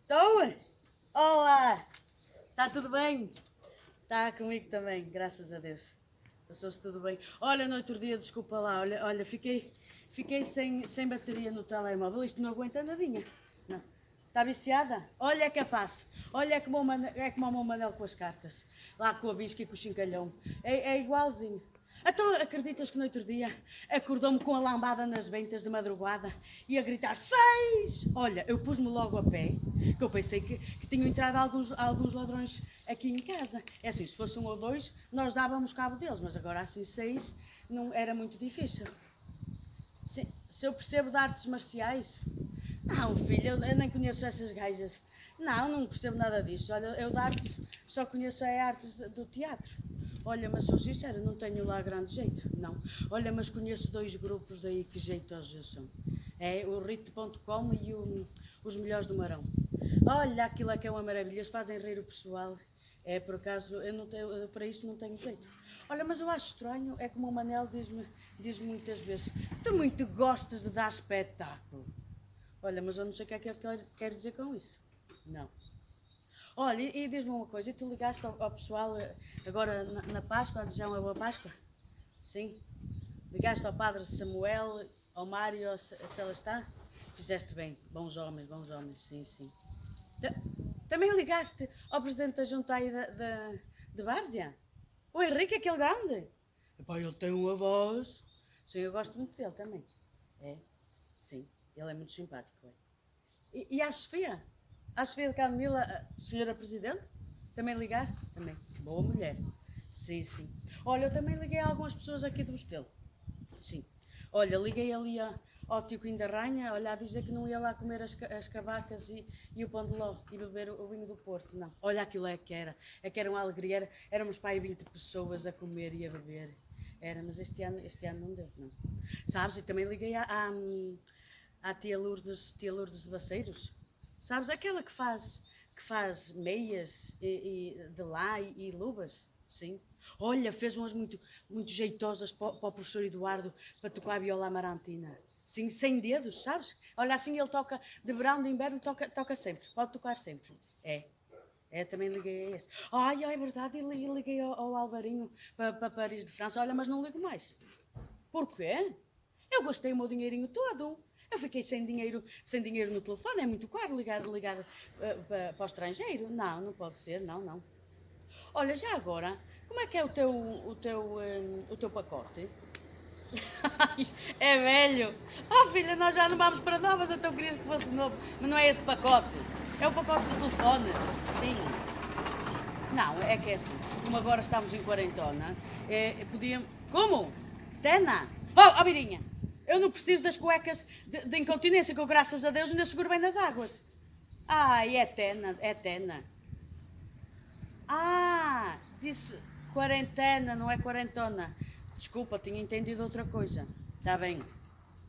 Estou? Olá! Está tudo bem? Está comigo também, graças a Deus. Passou-se tudo bem. Olha, no outro dia, desculpa lá, olha, fiquei sem bateria no telemóvel. Isto não aguenta nadinha. Não. Está viciada? Olha, é capaz. Olha, é como o meu Manel com as cartas. Lá com a bisca e com o chincalhão. É igualzinho. Então, acreditas que no outro dia acordou-me com a lambada nas ventas de madrugada e a gritar 6! Olha, eu pus-me logo a pé, que eu pensei que tinham entrado alguns ladrões aqui em casa. É assim, se fosse um ou dois, nós dávamos cabo deles, mas agora assim 6 não era muito difícil. Se eu percebo de artes marciais? Não, filho, eu nem conheço essas gajas. Não percebo nada disso. Olha, eu de artes só conheço a artes do teatro. Olha, mas sou sincera, não tenho lá grande jeito, não. Olha, mas conheço dois grupos daí que jeitosos são. É o Rite.com e os Melhores do Marão. Olha, aquilo é que é uma maravilha, eles fazem rir o pessoal. É, por acaso, eu não tenho, para isso não tenho jeito. Olha, mas eu acho estranho, é como o Manel diz muitas vezes, tu muito gostas de dar espetáculo. Olha, mas eu não sei o que é que ele quer dizer com isso. Não. Olha, e diz-me uma coisa, e tu ligaste ao pessoal agora na Páscoa, a desejar uma boa Páscoa? Sim? Ligaste ao Padre Samuel, ao Mário, se ela está? Fizeste bem, bons homens, sim, sim. Também ligaste ao Presidente da Junta aí de Várzea? O Henrique, aquele grande? Epá, ele tem uma voz. Sim, eu gosto muito dele também. É? Sim, ele é muito simpático. É. E à Sofia? À Sofia de Camila, senhora Presidente? Também ligaste? Também. Boa mulher. Sim, sim. Olha, eu também liguei a algumas pessoas aqui do Restelo. Sim. Olha, liguei ali ao tio Quim da Ranha, olha, a dizer que não ia lá comer as cavacas e o pão de ló e beber o vinho do Porto, não. Olha, aquilo é que era uma alegria, éramos para aí 20 pessoas a comer e a beber. Era, mas este ano não deu, não. Sabes, e também liguei à tia Lourdes de Baceiros. Sabes, aquela que faz meias de lá e luvas? Sim. Olha, fez umas muito jeitosas para o professor Eduardo para tocar a viola amarantina. Sim, sem dedos, sabes? Olha, assim ele toca, de verão, de inverno, toca sempre. Pode tocar sempre. Também liguei a esse. Ai, é verdade, e liguei ao Alvarinho para Paris de França. Olha, mas não ligo mais. Porquê? Eu gastei o meu dinheirinho todo. Eu fiquei sem dinheiro no telefone. É muito caro ligar para o estrangeiro. Não pode ser, não. Olha, já agora, como é que é o teu pacote? É velho. Oh filha, nós já não vamos para novas, então queria que fosse novo. Mas não é esse pacote. É o pacote do telefone. Sim. Não, é que é assim. Como agora estamos em quarentona, podíamos... Como? Tena? Oh, Birinha, eu não preciso das cuecas de incontinência, que eu, graças a Deus, ainda seguro bem nas águas. É Tena. Disse quarentena, não é quarentona. Desculpa, tinha entendido outra coisa. Está bem.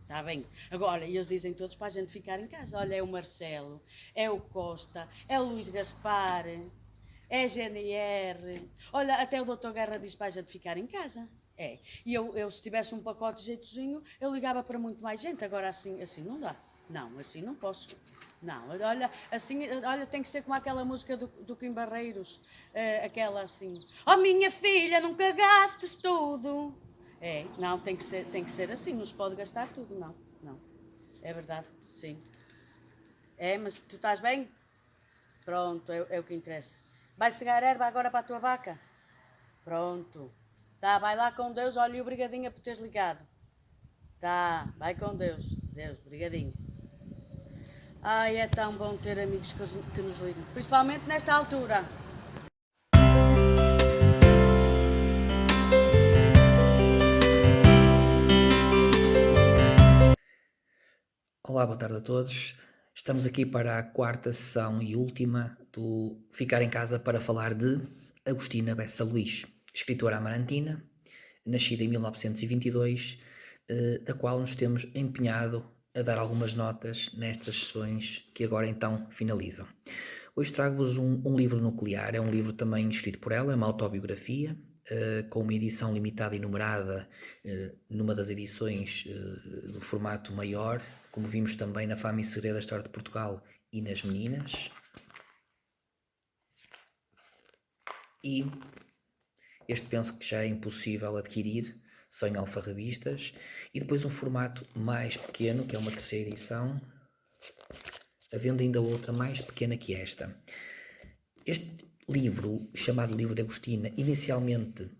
Está bem. Agora, eles dizem todos para a gente ficar em casa. Olha, é o Marcelo, é o Costa, é o Luís Gaspar, é a GNR. Olha, até o Dr. Guerra diz para a gente ficar em casa. É. E eu se tivesse um pacote de jeitozinho, eu ligava para muito mais gente. Agora assim não dá. Não, assim não posso. Não, olha, assim, olha, tem que ser como aquela música do Kim Barreiros, aquela assim, oh minha filha, nunca gastes tudo. Não, tem que ser assim, não se pode gastar tudo, não. É verdade, sim. Mas tu estás bem? Pronto, é o que interessa. Vais cegar erva agora para a tua vaca? Pronto. Tá, vai lá com Deus, olha, e obrigadinha por teres ligado. Tá, vai com Deus. Deus, obrigadinho. É tão bom ter amigos que nos ligam, principalmente nesta altura. Olá, boa tarde a todos. Estamos aqui para a quarta sessão e última do Ficar em Casa para falar de Agostina Bessa Luís, escritora amarantina, nascida em 1922, da qual nos temos empenhado a dar algumas notas nestas sessões que agora então finalizam. Hoje trago-vos um livro nuclear, é um livro também escrito por ela, é uma autobiografia, com uma edição limitada e numerada numa das edições do formato maior, como vimos também na Fama e Segredo da História de Portugal e nas Meninas. E este penso que já é impossível adquirir, só em alfarrabistas. E depois um formato mais pequeno, que é uma terceira edição, havendo ainda outra mais pequena que esta. Este livro, chamado Livro de Agostina, inicialmente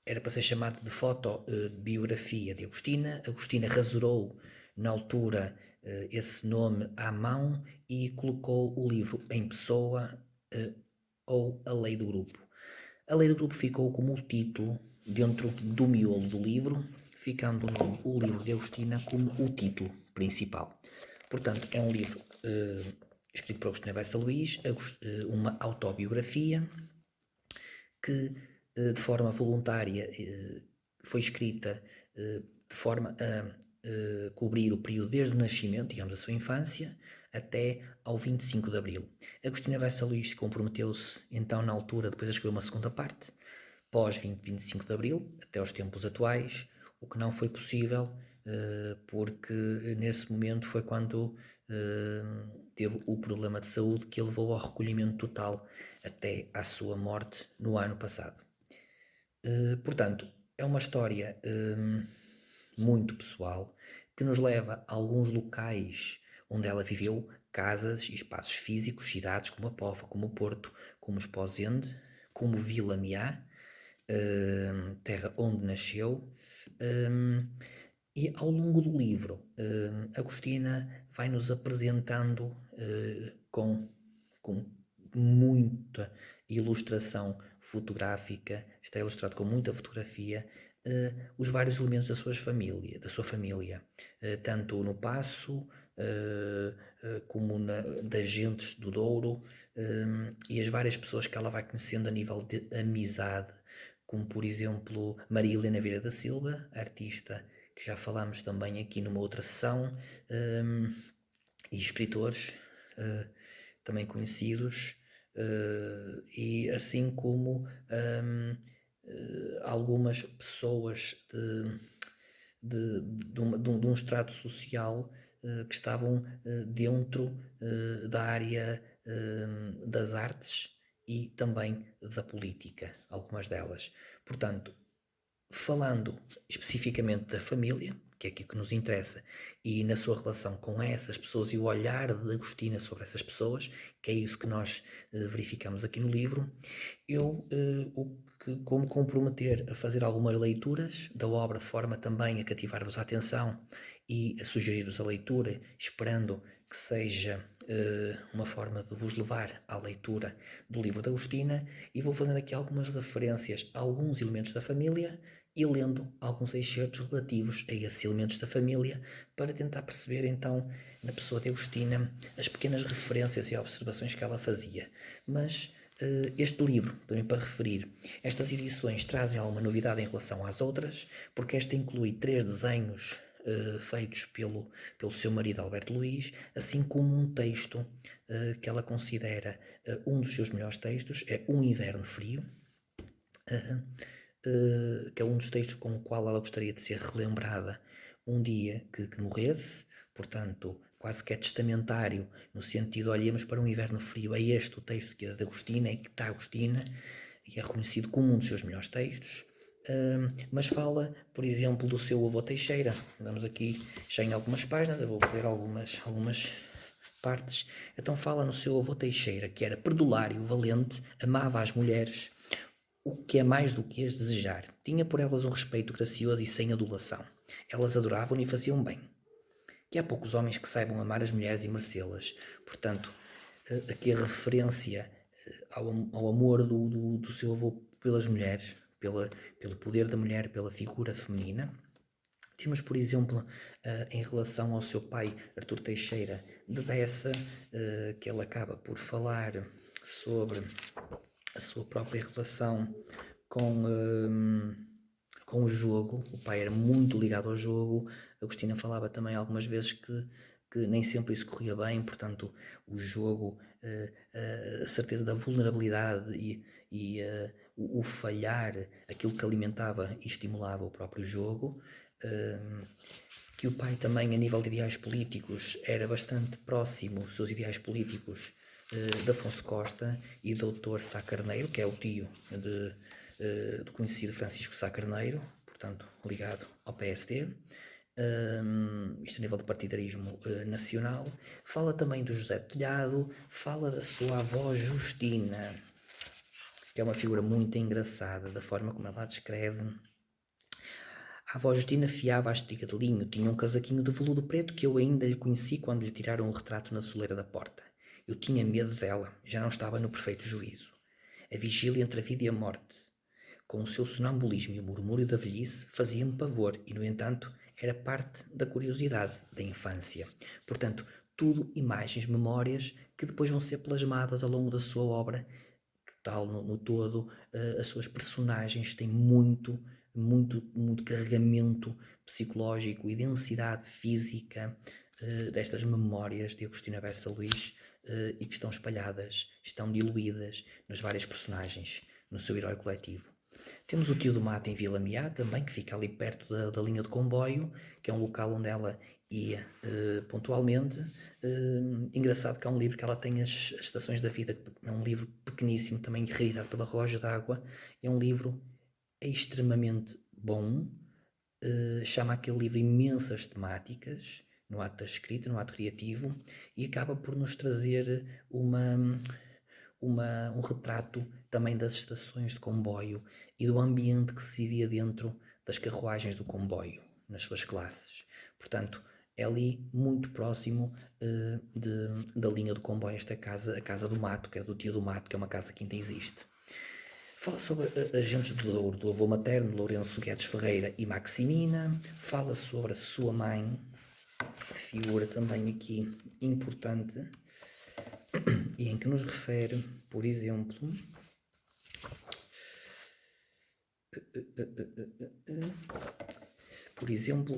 era para ser chamado de fotobiografia de Agostina. Agostina rasurou na altura esse nome à mão e colocou o livro em pessoa ou a lei do grupo. A lei do grupo ficou como o título dentro do miolo do livro, ficando o nome O Livro de Agostina como o título principal. Portanto, é um livro escrito por Agostina Bessa Luís, uma autobiografia que de forma voluntária foi escrita de forma a cobrir o período desde o nascimento, digamos, a sua infância, até ao 25 de Abril. Agostina Bessa Luís comprometeu-se, então, na altura, depois a escrever uma segunda parte, pós 25 de Abril, até aos tempos atuais, o que não foi possível, porque nesse momento foi quando teve o problema de saúde que o levou ao recolhimento total até à sua morte no ano passado. Portanto, é uma história muito pessoal que nos leva a alguns locais onde ela viveu, casas e espaços físicos, cidades como a Pofa, como o Porto, como Esposende, como Vila Meá, terra onde nasceu. E ao longo do livro, Agostina vai nos apresentando com muita ilustração fotográfica, está ilustrado com muita fotografia, os vários elementos da sua família, tanto no Paço como das gentes do Douro, e as várias pessoas que ela vai conhecendo a nível de amizade, como por exemplo Maria Helena Vieira da Silva, artista que já falámos também aqui numa outra sessão, e escritores também conhecidos, e assim como algumas pessoas de um estrato social que estavam dentro da área das artes e também da política, algumas delas. Portanto, falando especificamente da família, que é aquilo que nos interessa, e na sua relação com essas pessoas e o olhar de Agostina sobre essas pessoas, que é isso que nós verificamos aqui no livro, eu como comprometer a fazer algumas leituras da obra de forma também a cativar-vos a atenção e a sugerir-vos a leitura, esperando que seja uma forma de vos levar à leitura do livro de Agostina, e vou fazendo aqui algumas referências a alguns elementos da família e lendo alguns excertos relativos a esses elementos da família para tentar perceber então na pessoa de Agostina as pequenas referências e observações que ela fazia. Mas este livro, também para referir, estas edições trazem alguma novidade em relação às outras, porque esta inclui 3 desenhos feitos pelo seu marido Alberto Luís, assim como um texto que ela considera um dos seus melhores textos, é Um Inverno Frio, que é um dos textos com o qual ela gostaria de ser relembrada um dia que morresse, portanto, quase que é testamentário, no sentido, olhemos para um inverno frio, é este o texto que é de Agostina, é que está Agostina, e é reconhecido como um dos seus melhores textos, mas fala, por exemplo, do seu avô Teixeira. Vamos aqui já em algumas páginas, eu vou ler algumas partes. Então fala no seu avô Teixeira, que era perdulário, valente, amava as mulheres, o que é mais do que as desejar. Tinha por elas um respeito gracioso e sem adulação. Elas adoravam-no e faziam bem. Que há poucos homens que saibam amar as mulheres e merecê-las. Portanto, aqui a referência ao amor do seu avô pelas mulheres, pelo poder da mulher, pela figura feminina. Temos, por exemplo, em relação ao seu pai, Artur Teixeira de Bessa, que ele acaba por falar sobre a sua própria relação com o jogo. O pai era muito ligado ao jogo. A Agostina falava também algumas vezes que nem sempre isso corria bem, portanto o jogo, a certeza da vulnerabilidade e o falhar, aquilo que alimentava e estimulava o próprio jogo. que o pai também, a nível de ideais políticos, era bastante próximo, os seus ideais políticos, de Afonso Costa e do Dr. Sá Carneiro, que é o tio do conhecido Francisco Sá Carneiro, portanto ligado ao PSD. Isto a nível de partidarismo nacional. Fala também do José Telhado, fala da sua avó Justina, que é uma figura muito engraçada, da forma como ela a descreve. A avó Justina fiava a espiga de linho, tinha um casaquinho de veludo preto que eu ainda lhe conheci quando lhe tiraram um retrato na soleira da porta. Eu tinha medo dela, já não estava no perfeito juízo. A vigília entre a vida e a morte, com o seu sonambulismo e o murmúrio da velhice, fazia-me pavor e, no entanto, era parte da curiosidade da infância. Portanto, tudo imagens, memórias que depois vão ser plasmadas ao longo da sua obra total, no todo. As suas personagens têm muito carregamento psicológico e densidade física destas memórias de Agostina Bessa Luís e que estão espalhadas, estão diluídas nas várias personagens, no seu herói coletivo. Temos o Tio do Mato em Vila Miá também, que fica ali perto da linha de comboio, que é um local onde ela ia pontualmente. Engraçado que há um livro que ela tem, as Estações da Vida, é um livro pequeníssimo, também realizado pela Relógio d'Água. É um livro extremamente bom, chama aquele livro imensas temáticas, no ato da escrita, no ato criativo, e acaba por nos trazer um retrato também das estações de comboio e do ambiente que se vivia dentro das carruagens do comboio, nas suas classes. Portanto, é ali muito próximo da linha do comboio, esta casa, a Casa do Mato, que é do Tio do Mato, que é uma casa que ainda existe. Fala sobre agentes do Douro, do avô materno, Lourenço Guedes Ferreira e Maximina. Fala sobre a sua mãe, figura também aqui importante, e em que nos refere, por exemplo,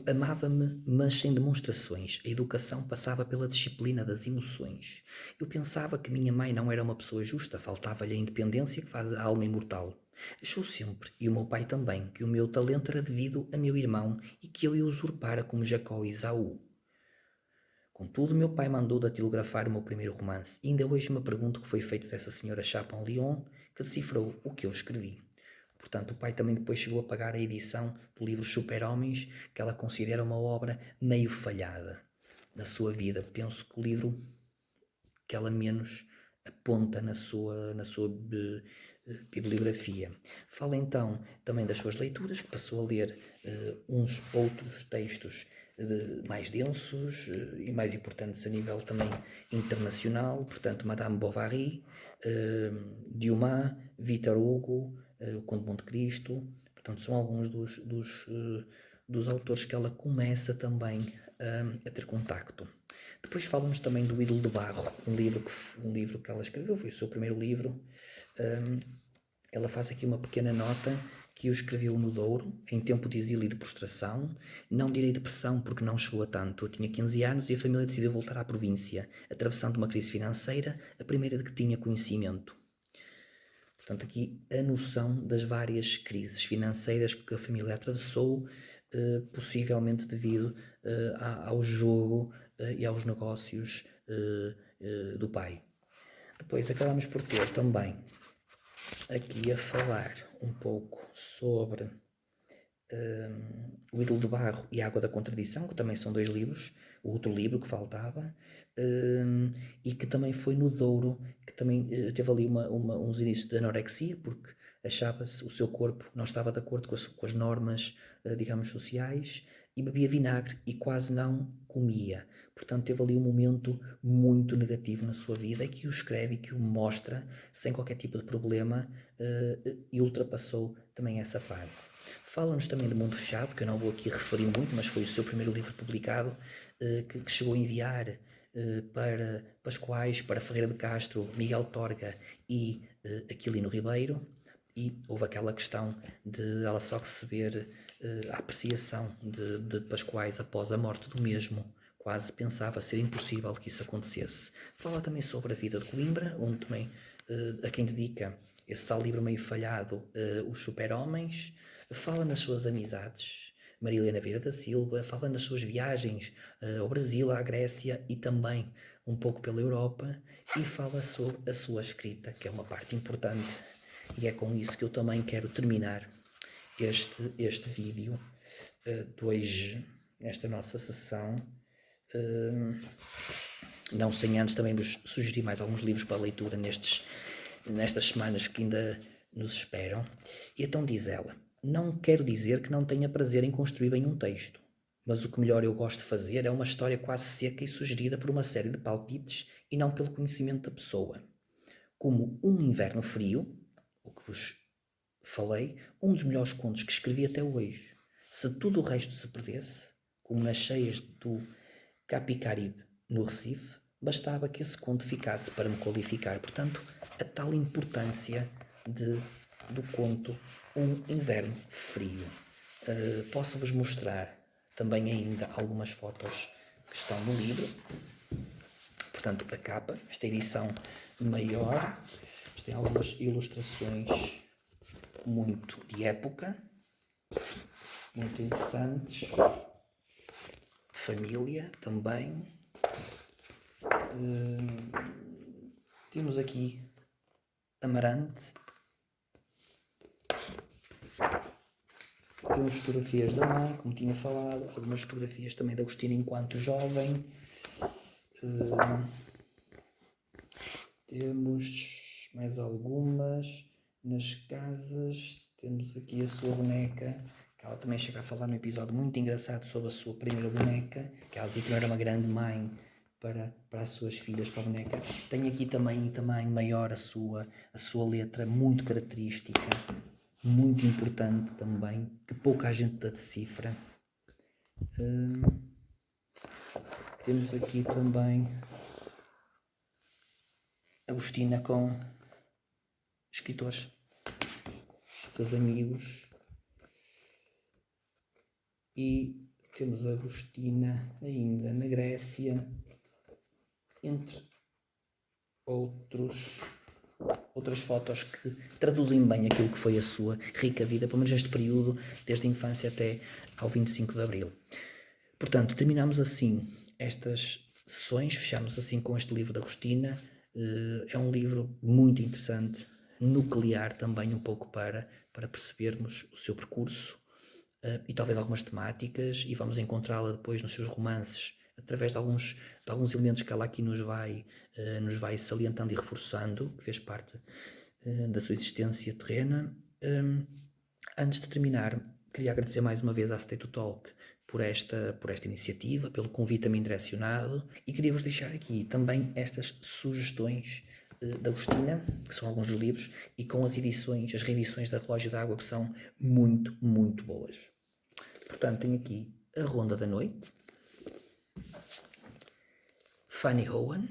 amava-me, mas sem demonstrações. A educação passava pela disciplina das emoções. Eu pensava que minha mãe não era uma pessoa justa, faltava-lhe a independência que faz a alma imortal. Achou sempre, e o meu pai também, que o meu talento era devido a meu irmão e que eu ia usurpara como Jacó e Esaú. Contudo, meu pai mandou datilografar o meu primeiro romance, e ainda hoje me pergunto o que foi feito dessa senhora Chapon-Lyon, que decifrou o que eu escrevi. Portanto, o pai também depois chegou a pagar a edição do livro Super-Homens, que ela considera uma obra meio falhada na sua vida. Penso que o livro que ela menos aponta na sua bibliografia. Fala então também das suas leituras, que passou a ler uns outros textos mais densos e mais importantes a nível também internacional, portanto Madame Bovary, Dumas, Victor Hugo, o Conde de Monte Cristo. Portanto, são alguns dos autores que ela começa também a ter contacto. Depois falamos também do Ídolo de Barro, um livro que ela escreveu, foi o seu primeiro livro. Ela faz aqui uma pequena nota que o escreveu no Douro, em tempo de exílio e de prostração. Não direi depressão, porque não chegou a tanto. Eu tinha 15 anos e a família decidiu voltar à província, atravessando uma crise financeira, a primeira de que tinha conhecimento. Portanto, aqui a noção das várias crises financeiras que a família atravessou, possivelmente devido ao jogo e aos negócios do pai. Depois acabamos por ter também aqui a falar um pouco sobre O Ídolo de Barro e A Água da Contradição, que também são dois livros, o outro livro que faltava, e que também foi no Douro, que também teve ali uns inícios de anorexia, porque achava-se, o seu corpo não estava de acordo com as normas, digamos, sociais, e bebia vinagre e quase não comia. Portanto, teve ali um momento muito negativo na sua vida e que o escreve e que o mostra sem qualquer tipo de problema, e ultrapassou também essa fase. Fala-nos também de Mundo Fechado, que eu não vou aqui referir muito, mas foi o seu primeiro livro publicado, que chegou a enviar para Pascoais, para Ferreira de Castro, Miguel Torga e Aquilino Ribeiro, e houve aquela questão de ela só receber a apreciação de Pascoais após a morte do mesmo. Quase pensava ser impossível que isso acontecesse. Fala também sobre a vida de Coimbra, onde também a quem dedica esse tal livro meio falhado, Os Super-Homens. Fala nas suas amizades, Maria Helena Vieira da Silva, fala nas suas viagens ao Brasil, à Grécia e também um pouco pela Europa, e fala sobre a sua escrita, que é uma parte importante, e é com isso que eu também quero terminar este vídeo de hoje, esta nossa sessão, não sem antes também vos sugerir mais alguns livros para leitura nestas semanas que ainda nos esperam. E então diz ela: não quero dizer que não tenha prazer em construir bem um texto, mas o que melhor eu gosto de fazer é uma história quase seca e sugerida por uma série de palpites e não pelo conhecimento da pessoa. Como Um Inverno Frio, o que vos falei, um dos melhores contos que escrevi até hoje. Se tudo o resto se perdesse, como nas cheias do Capicaribe no Recife, bastava que esse conto ficasse para me qualificar. Portanto, a tal importância do conto Um Inverno Frio. Posso-vos mostrar também ainda algumas fotos que estão no livro. Portanto, a capa, esta edição maior, tem algumas ilustrações muito de época, muito interessantes, de família também. Temos aqui Amarante, temos fotografias da mãe, como tinha falado, algumas fotografias também de Agostina enquanto jovem. Temos mais algumas nas casas. Temos aqui a sua boneca, que ela também chega a falar num episódio muito engraçado sobre a sua primeira boneca, que ela dizia que não era uma grande mãe para as suas filhas, para a boneca. Tem aqui também em tamanho maior a sua letra, muito característica, muito importante também, que pouca gente a decifra. Temos aqui também Agostina com escritores, seus amigos, e temos Agostina ainda na Grécia, entre outras fotos que traduzem bem aquilo que foi a sua rica vida, pelo menos neste período, desde a infância até ao 25 de Abril. Portanto, terminamos assim estas sessões, fechamos assim com este livro de Agostina. É um livro muito interessante, nuclear também um pouco para percebermos o seu percurso e talvez algumas temáticas, e vamos encontrá-la depois nos seus romances através de alguns elementos que ela aqui nos vai salientando e reforçando, que fez parte da sua existência terrena. Antes de terminar, queria agradecer mais uma vez à Stay to Talk por esta iniciativa, pelo convite a mim direcionado, e queria-vos deixar aqui também estas sugestões da Agostina, que são alguns dos livros, e com as reedições da Relógio d'Água, que são muito, muito boas. Portanto, tenho aqui A Ronda da Noite, Fanny Owen,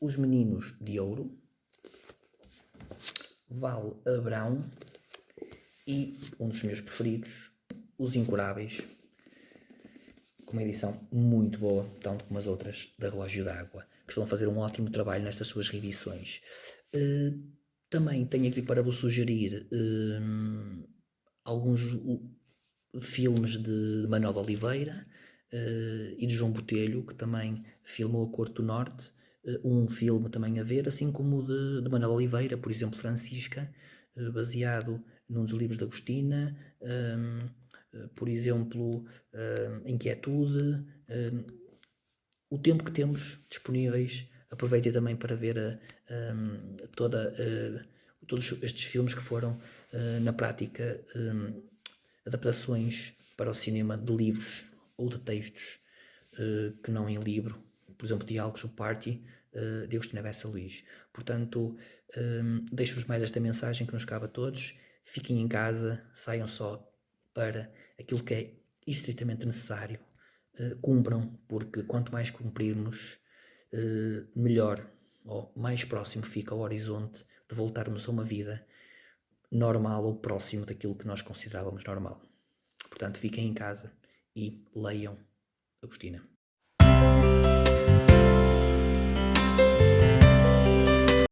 Os Meninos de Ouro, Val Abrão e um dos meus preferidos, Os Incuráveis, com uma edição muito boa, tanto como as outras da Relógio d'Água, que estão a fazer um ótimo trabalho nestas suas reedições. Também tenho aqui para vos sugerir alguns filmes de Manuel de Oliveira e de João Botelho, que também filmou A Corte do Norte, um filme também a ver, assim como o de Manuel Oliveira, por exemplo, Francisca, baseado num dos livros de Agostina, por exemplo, Inquietude. O tempo que temos disponíveis, aproveitei também para ver todos estes filmes que foram, na prática, adaptações para o cinema de livros ou de textos que não em livro, por exemplo, Diálogos, o Party, de Agostina Bessa Luís. Portanto, deixo-vos mais esta mensagem que nos cabe a todos: fiquem em casa, saiam só para aquilo que é estritamente necessário, cumpram, porque quanto mais cumprirmos, melhor ou mais próximo fica o horizonte de voltarmos a uma vida normal ou próximo daquilo que nós considerávamos normal. Portanto, fiquem em casa e leiam Agostina.